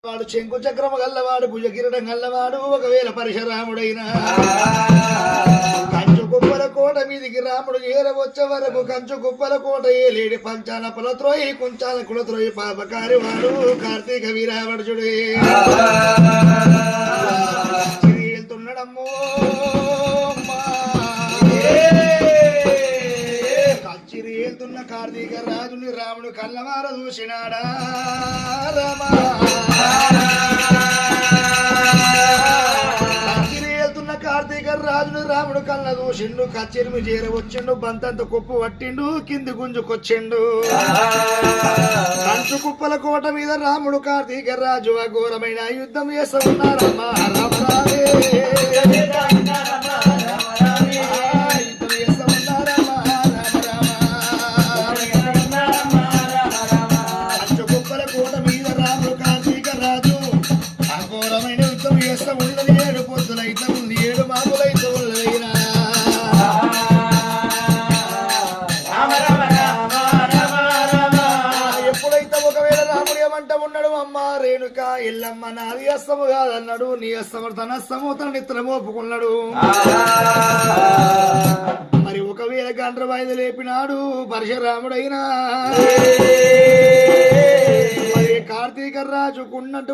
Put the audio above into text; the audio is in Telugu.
వాడు చెంకు చక్రము గల్లవాడు భుజకిరటం గల్లవాడు ఒకవేళ పరశురాముడైనా కంచు కుప్పల కోట మీదికి రాముడు ఏరవచ్చే వరకు కంచు కుప్పల కోట ఏలేడి పంచాల పులత్రోయి కుంచాల కులత్రోయి పాపకారి వాడు కార్తీక వీరావడుచుడే వెళ్తున్నాడమ్మో కచ్చిరి వెళ్తున్న కార్తీక రాజుని రాముడు కళ్ళవార చూసినాడా రామా కార్తీక రాజును రాముడు కళ్ళ దూసిండు కచ్చెరిమి చేరవచ్చిండు బంతంత కుప్పు పట్టిండు కింది గుంజుకొచ్చిండు కంచు కుప్పల కోట మీద రాముడు కార్తీక రాజు అఘోరమైన యుద్ధం చేస్తున్నారమ్మా రామరామే కంచు కుప్పల కోట మీద రాముడు కార్తీక రాజు అఘోరమైన యుద్ధం చేస్తా ఉన్నది ఏడు పొద్దులైతే ఉంది ఏడు మాములైతే ఉన్నదైనా ఎప్పుడైతే ఒకవేళ రాముడు ఏమంట ఉన్నాడు అమ్మ రేణుక ఎల్లమ్మ నాది అస్తము కాదన్నాడు నీ అస్తము తన అస్తము తన నిత్రం ఒప్పుకున్నాడు మరి ఒకవేళ గండ్ర వాయిద లేపినాడు పరశురాముడైనా మరి కార్తీక రాజుకున్నటువంటి